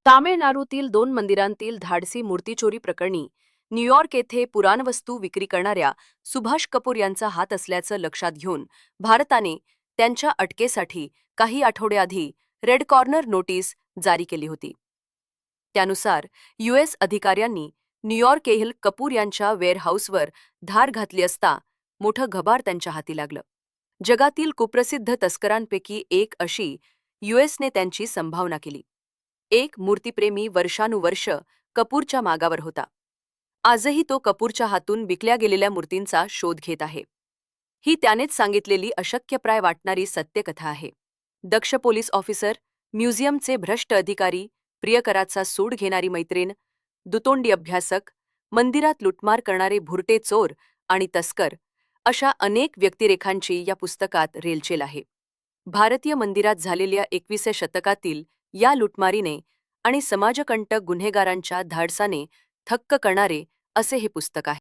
तामिळनाडूतील 2 मंदिरांतील धाडसी मूर्तीचोरी प्रकरणी न्यूयॉर्क येथे पुराणवस्तू विक्री करणाऱ्या सुभाष कपूर यांचा हात असल्याचं लक्षात घेऊन भारताने त्यांच्या अटकेसाठी काही आठवड्याआधी रेड कॉर्नर नोटीस जारी केली होती. त्यानुसार यूएस अधिकाऱ्यांनी न्यूयॉर्क येथील कपूर यांच्या वेअरहाऊसवर धार घातली असता मोठं घबाड त्यांच्या हाती लागलं. जगातील कुप्रसिद्ध तस्करांपैकी एक अशी यूएसने त्यांची संभावना केली. एक मूर्तिप्रेमी वर्षानुवर्ष कपूरच्या मागावर होता. आजही तो कपूरच्या हातून विकल्या गेलेल्या मूर्तींचा शोध घेत आहे. ही त्यानेच सांगितलेली अशक्यप्राय वाटणारी सत्यकथा आहे. दक्ष पोलीस ऑफिसर, म्युझियमचे भ्रष्ट अधिकारी, प्रियकराचा सूड घेणारी मैत्रीण, दुतोंडी अभ्यासक, मंदिरात लुटमार करणारे भुरटे चोर आणि तस्कर अशा अनेक व्यक्तिरेखांची या पुस्तकात रेलचेल आहे. भारतीय मंदिरात झालेल्या 21व्या शतकातील या लुटमारीने आणि समाजकंटक गुन्हेगारांच्या धाडसाने थक्क करणारे असे हे पुस्तक आहे.